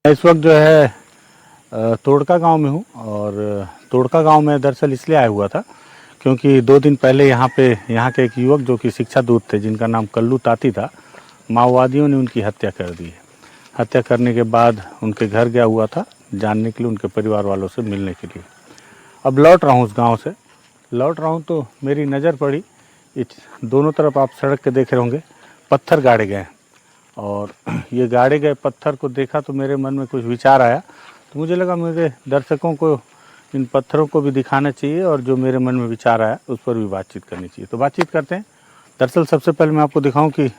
इस वक्त जो है तोड़का गांव में हूँ और तोड़का गांव में दरअसल इसलिए आया हुआ था क्योंकि 2 दिन पहले यहाँ के एक युवक जो कि शिक्षा दूत थे जिनका नाम कल्लू ताती था, माओवादियों ने उनकी हत्या कर दी है। हत्या करने के बाद उनके घर गया हुआ था जानने के लिए, उनके परिवार वालों से मिलने के लिए। अब लौट रहा हूँ उस गाँव से, लौट रहा हूँ तो मेरी नज़र पड़ी, दोनों तरफ आप सड़क के देख रहे होंगे पत्थर गाड़े गए हैं और ये गाड़े गए पत्थर को देखा तो मेरे मन में कुछ विचार आया। तो मुझे लगा मेरे दर्शकों को इन पत्थरों को भी दिखाना चाहिए और जो मेरे मन में विचार आया उस पर भी बातचीत करनी चाहिए। तो बातचीत करते हैं। दरअसल सबसे पहले मैं आपको दिखाऊं कि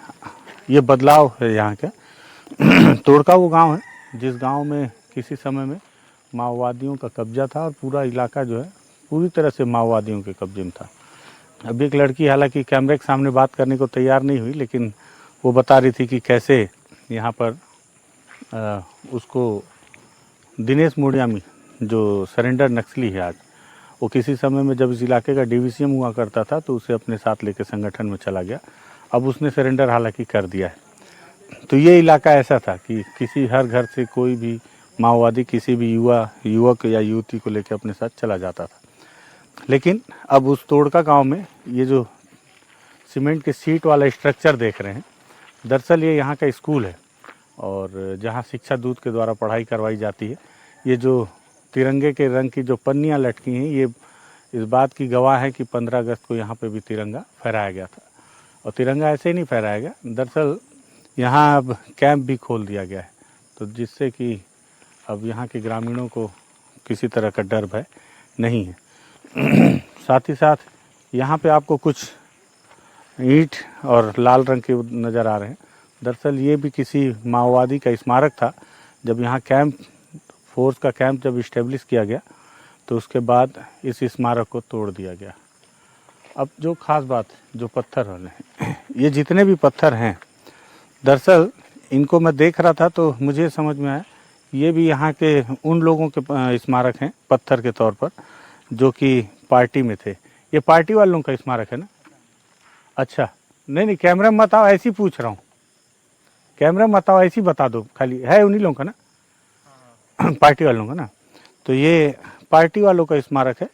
ये बदलाव है यहाँ का। तोड़का वो गांव है जिस गांव में किसी समय में माओवादियों का कब्जा था और पूरा इलाका जो है पूरी तरह से माओवादियों के कब्जे में था। अभी एक लड़की हालांकि कैमरे के सामने बात करने को तैयार नहीं हुई, लेकिन वो बता रही थी कि कैसे यहाँ पर उसको दिनेश मुड़ियामी जो सरेंडर नक्सली है आज, वो किसी समय में जब इस इलाके का डीवीसीएम हुआ करता था तो उसे अपने साथ लेकर संगठन में चला गया। अब उसने सरेंडर हालांकि कर दिया है। तो ये इलाका ऐसा था कि किसी हर घर से कोई भी माओवादी किसी भी युवक या युवती को लेकर अपने साथ चला जाता था। लेकिन अब उस तोड़का गांव में ये जो सीमेंट के सीट वाला स्ट्रक्चर देख रहे हैं, दरअसल ये यहाँ का स्कूल है और जहाँ शिक्षा दूत के द्वारा पढ़ाई करवाई जाती है। ये जो तिरंगे के रंग की जो पन्नियाँ लटकी हैं ये इस बात की गवाह है कि 15 अगस्त को यहाँ पे भी तिरंगा फहराया गया था। और तिरंगा ऐसे ही नहीं फहराया गया, दरअसल यहाँ अब कैंप भी खोल दिया गया है, तो जिससे कि अब यहाँ के ग्रामीणों को किसी तरह का डर भय नहीं है। साथ ही साथ यहाँ पे आपको कुछ ईंट और लाल रंग के नज़र आ रहे हैं। दरअसल ये भी किसी माओवादी का स्मारक था। जब यहाँ फोर्स का कैंप जब इस्टेब्लिश किया गया तो उसके बाद इस स्मारक को तोड़ दिया गया। अब जो ख़ास बात, जो पत्थर वाले हैं, ये जितने भी पत्थर हैं, दरअसल इनको मैं देख रहा था तो मुझे समझ में आया ये भी यहाँ के उन लोगों के स्मारक हैं पत्थर के तौर पर जो कि पार्टी में थे। ये पार्टी वालों का स्मारक है ना? अच्छा, नहीं कैमरा में मत आओ, ऐसी पूछ रहा हूँ, कैमरा में मत आओ, ऐसी बता दो, खाली है उन्हीं लोगों का ना? पार्टी वालों का ना? तो ये पार्टी वालों का स्मारक है,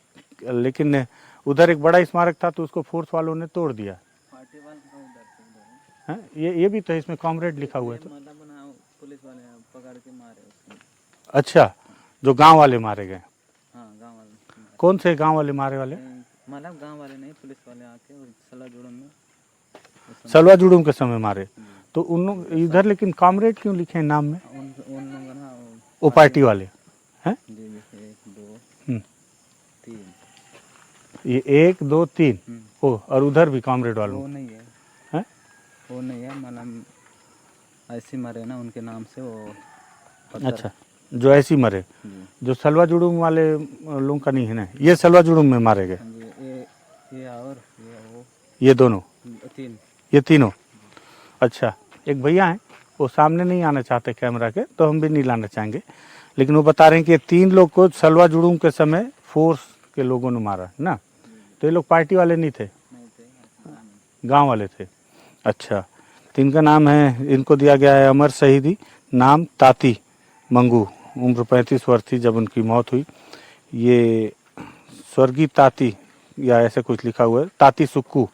लेकिन उधर एक बड़ा स्मारक था तो उसको फोर्स वालों ने तोड़ दिया। पार्टी वाले है ये भी तो इसमें कॉमरेड लिखा हुआ है तो पुलिस वाले पकड़ के मारे उसको। अच्छा, जो गांव वाले मारे गए? हाँ, गांव वाले। कौन से गांव वाले मारे वाले? मतलब गांव वाले नहीं, पुलिस वाले आके और सलवा जुड़ूम के समय मारे। तो उन इधर लेकिन कॉमरेड क्यों लिखे हैं नाम में? उन लोगों ना वो पार्टी वाले हैं। 1 2 3 ये 1 2 3 ओ, और उधर भी कॉमरेड वालों? वो नहीं है, हैं? वो नहीं है, मतलब ऐसे मरे ना उनके नाम से वो। अच्छा, जो ऐसी मरे, जो सलवा जुड़ूम वाले लोगों का नहीं है ना? ये सलवा जुड़ूम में मारे गए? ये और वो, ये दोनों 3, ये तीनों? अच्छा, एक भैया हैं, वो सामने नहीं आना चाहते कैमरा के, तो हम भी नहीं लाना चाहेंगे, लेकिन वो बता रहे हैं कि ये 3 लोग को सलवा जुड़ूम के समय फोर्स के लोगों ने मारा ना? तो ये लोग पार्टी वाले नहीं थे, गांव वाले थे। अच्छा, तो इनका नाम है, इनको दिया गया है अमर शहीदी, नाम ताती मंगू, उम्र 35 वर्ष थी जब उनकी मौत हुई। ये स्वर्गीय ताती या ऐसे कुछ लिखा हुआ है, ताती सुक्कू,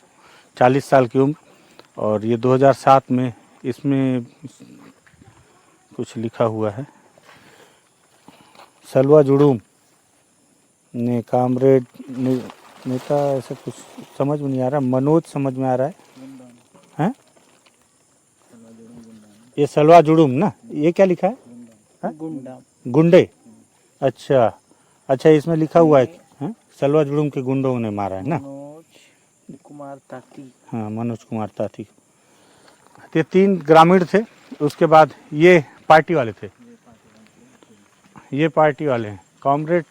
40 साल की उम्र। और ये 2007 में इसमें कुछ लिखा हुआ है, सलवा जुड़ूम ने कॉमरेड नेता, ऐसा कुछ समझ में नहीं आ रहा, मनोज समझ में आ रहा है? ये सलवा जुड़ूम ना? ये क्या लिखा है? गुंडे। अच्छा, इसमें लिखा हुआ है सलवा जुड़ूम के गुंडों ने मारा है ना? मनोज कुमार ताती। हाँ, मनोज कुमार ताती। ये 3 ग्रामीण थे। उसके बाद ये पार्टी वाले थे, ये पार्टी वाले हैं, कॉमरेड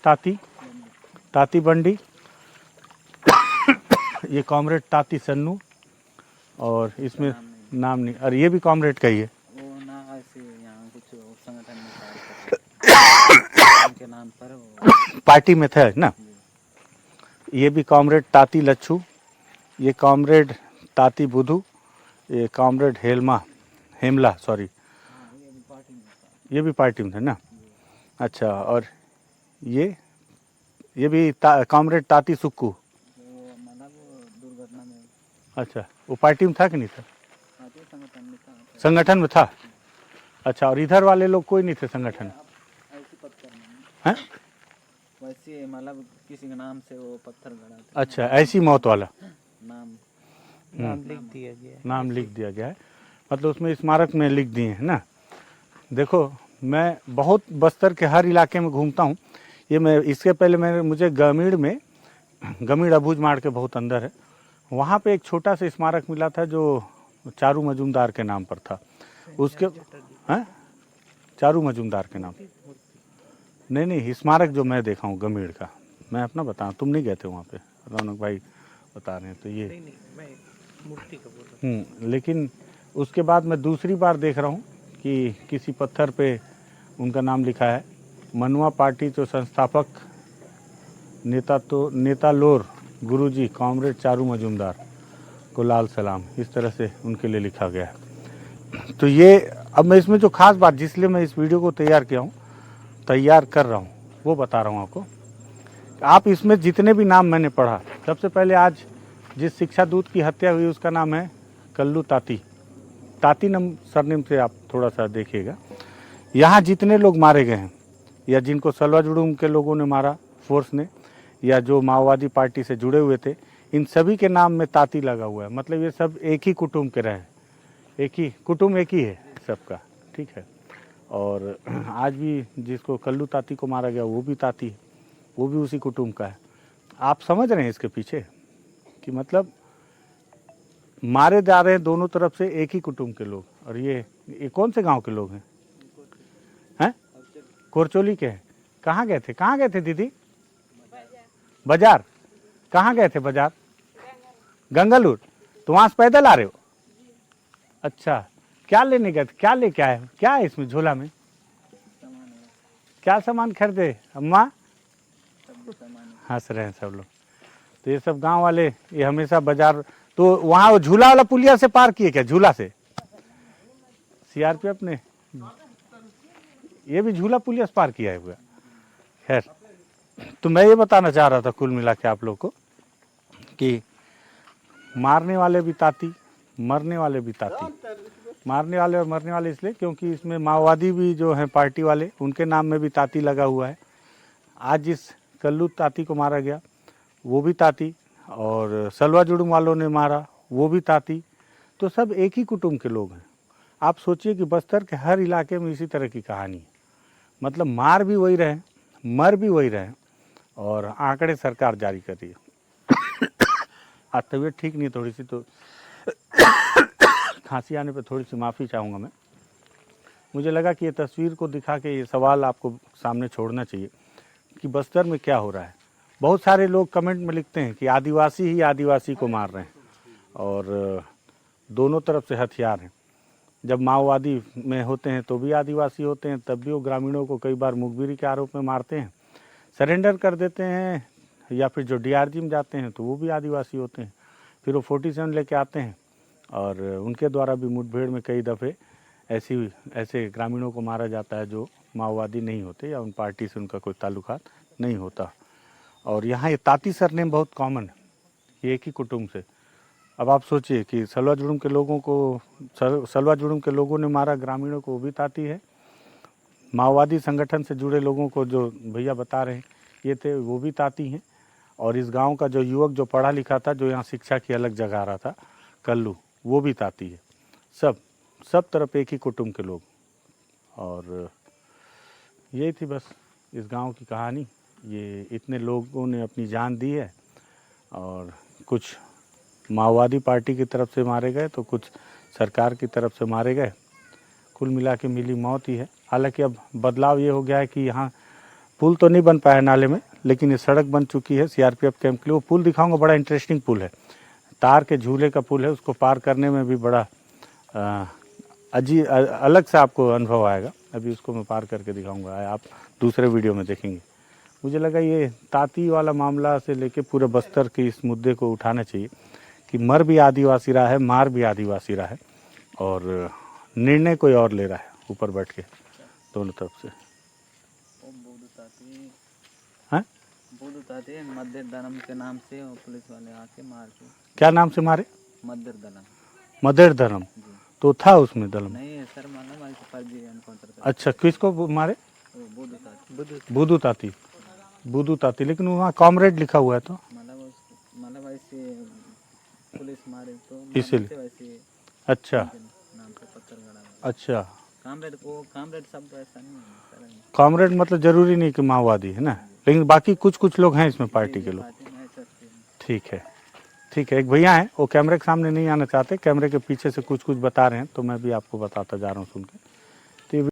ताती बंडी, ये कॉमरेड ताती सन्नू, और इसमें नाम नहीं, और ये भी कॉमरेड का ही है। वो ना ऐसे यहाँ कुछ संगठन में उनके नाम पर पार्टी में था ना? ये भी कॉमरेड ताती लच्छू, ये कॉमरेड ताती बुधू, ये कॉमरेड हेमला, सॉरी, ये भी पार्टी में थे ना? अच्छा, और ये भी कॉमरेड ताती सुक्कू। वो मतलब वो दुर्घटना में अच्छा, वो पार्टी में था कि नहीं था? पार्टी संगठन में था। संगठन में था। अच्छा, और इधर वाले लोग कोई नहीं थे संगठन में? ऐसी पत्थर नहीं हैं? वैसे मतलब किसी के नाम से वो पत्थर गड़ा था। अच्छा, ऐसी मौत वाला नाम लिख दिया गया है। नाम लिख दिया गया है, मतलब उसमें स्मारक में लिख दिए हैं ना। देखो, मैं बहुत बस्तर के हर इलाके में घूमता हूँ। ये मैं इसके पहले मुझे गमीड़ अबूझ माड़ के बहुत अंदर है, वहाँ पे एक छोटा सा स्मारक मिला था जो चारू मजूमदार के नाम पर था। उसके हैं? चारू मजूमदार के नाम? नहीं, स्मारक जो मैं देखा हूँ गमीड़ का, मैं अपना बताऊँ, तुम नहीं गए थे वहाँ पे, रौनक भाई बता रहे हैं। तो ये नहीं मैं मूर्ति का बोल रहा हूँ। लेकिन उसके बाद मैं दूसरी बार देख रहा हूँ कि किसी पत्थर पे उनका नाम लिखा है, मनुआ पार्टी तो संस्थापक नेता लोर गुरुजी कॉमरेड चारू मजूमदार को लाल सलाम, इस तरह से उनके लिए लिखा गया है। तो ये अब मैं इसमें जो खास बात जिसलिए मैं इस वीडियो को तैयार कर रहा हूँ वो बता रहा हूँ आपको। आप इसमें जितने भी नाम मैंने पढ़ा, सबसे पहले आज जिस शिक्षा दूत की हत्या हुई उसका नाम है कल्लू ताती नाम सरनेम से आप थोड़ा सा देखिएगा। यहाँ जितने लोग मारे गए हैं या जिनको सलवा जुड़ूम के लोगों ने मारा फोर्स ने, या जो माओवादी पार्टी से जुड़े हुए थे, इन सभी के नाम में ताती लगा हुआ है। मतलब ये सब एक ही कुटुंब के रहे, एक ही है सबका, ठीक है। और आज भी जिसको कल्लू ताती को मारा गया वो भी ताती है, वो भी उसी कुटुंब का है। आप समझ रहे हैं इसके पीछे कि मतलब मारे जा रहे हैं दोनों तरफ से एक ही कुटुंब के लोग। और ये कौन से गांव के लोग हैं? कोरचोली के हैं। कहाँ गए थे दीदी? बाजार। कहाँ गए थे बाजार? गंगालूर। तो वहाँ से पैदल आ रहे हो? अच्छा, क्या लेने गए थे? क्या लेके आए हो? क्या है इसमें झोला में? क्या सामान खरीदे अम्मा? हंस रहे हैं सब लोग। तो ये सब गांव वाले ये हमेशा बाजार, तो वहाँ वो झूला वाला पुलिया से पार किए क्या? झूला से सीआरपीएफ ने ये भी झूला पुलिया से पार किया है हुआ। खैर, तो मैं ये बताना चाह रहा था कुल मिला के आप लोग को कि मारने वाले भी ताती, मरने वाले भी ताती। मारने वाले और मरने वाले इसलिए क्योंकि इसमें माओवादी भी जो हैं पार्टी वाले, उनके नाम में भी ताती लगा हुआ है। आज जिस कल्लू ताती को मारा गया वो भी ताती, और सलवा जुड़ूम वालों ने मारा वो भी ताती। तो सब एक ही कुटुंब के लोग हैं। आप सोचिए कि बस्तर के हर इलाके में इसी तरह की कहानी है। मतलब मार भी वही रहे, मर भी वही रहे, और आंकड़े सरकार जारी कर रही है। आज तबीयत ठीक नहीं थोड़ी सी, तो खांसी आने पे थोड़ी सी माफ़ी चाहूँगा मैं। मुझे लगा कि ये तस्वीर को दिखा के ये सवाल आपको सामने छोड़ना चाहिए कि बस्तर में क्या हो रहा है। बहुत सारे लोग कमेंट में लिखते हैं कि आदिवासी ही आदिवासी को मार रहे हैं, और दोनों तरफ से हथियार हैं। जब माओवादी में होते हैं तो भी आदिवासी होते हैं, तब भी वो ग्रामीणों को कई बार मुखबिरी के आरोप में मारते हैं, सरेंडर कर देते हैं, या फिर जो डीआरजी में जाते हैं तो वो भी आदिवासी होते हैं। फिर वो 47 लेके आते हैं, और उनके द्वारा भी मुठभेड़ में कई दफ़े ऐसे ग्रामीणों को मारा जाता है जो माओवादी नहीं होते या उन पार्टी से उनका कोई ताल्लुकात नहीं होता। और यहाँ ये ताती सरनेम बहुत कॉमन है, ये एक ही कुटुंब से। अब आप सोचिए कि सलवा जुड़ूम के लोगों ने मारा ग्रामीणों को, वो भी ताती है। माओवादी संगठन से जुड़े लोगों को जो भैया बता रहे हैं ये थे, वो भी ताती हैं। और इस गांव का जो युवक जो पढ़ा लिखा था, जो यहाँ शिक्षा की अलग जगह आ रहा था, कल्लू, वो भी ताती है। सब तरफ एक ही कुटुंब के लोग। और यही थी बस इस गांव की कहानी। ये इतने लोगों ने अपनी जान दी है, और कुछ माओवादी पार्टी की तरफ से मारे गए तो कुछ सरकार की तरफ से मारे गए। कुल मिला के मिली मौत ही है। हालांकि अब बदलाव ये हो गया है कि यहाँ पुल तो नहीं बन पाया नाले में, लेकिन ये सड़क बन चुकी है सीआरपीएफ कैंप के लिए। वो पुल दिखाऊंगा, बड़ा इंटरेस्टिंग पुल है, तार के झूले का पुल है। उसको पार करने में भी बड़ा अलग से आपको अनुभव आएगा। अभी उसको मैं पार करके दिखाऊंगा, आप दूसरे वीडियो में देखेंगे। मुझे लगा ये ताती वाला मामला से लेके पूरे बस्तर के इस मुद्दे को उठाना चाहिए कि मर भी आदिवासी रहा है, मार भी आदिवासी रहा है, और निर्णय कोई और ले रहा है ऊपर बैठ के। दोनों तरफ से? वो बोधुताती हैं? बोधुताती मध्य दलम के नाम से वो पुलिस वाले आके मार के। क्या नाम से मारे? मध्य दलम मदेर धर्म। जी। तो था उसमें दलम? नहीं है सर, मालूम है फर्जी एनकाउंटर कर। अच्छा, किसको मारे? वो बोधुताती बूदू ताती। बूदू ताती, लेकिन वहाँ कॉमरेड लिखा हुआ है तो मतलब ऐसे पुलिस मारे तो इसीलिए। मारते वैसे अच्छा नाम पे पत्थर गड़ा हुआ। अच्छा। कामरेड को कामरेड शब्द ऐसा नहीं है सर। कॉमरेड मतलब जरूरी नहीं कि माओवादी है ना, लेकिन बाकी कुछ कुछ लोग हैं इसमें पार्टी के लोग। पार्टी में सकते हैं। ठीक है, ठीक है। एक भैया हैं, वो कैमरे के सामने नहीं आना चाहते, कैमरे के पीछे से कुछ कुछ बता रहे हैं, तो मैं भी आपको बताता जा रहा हूँ सुन के।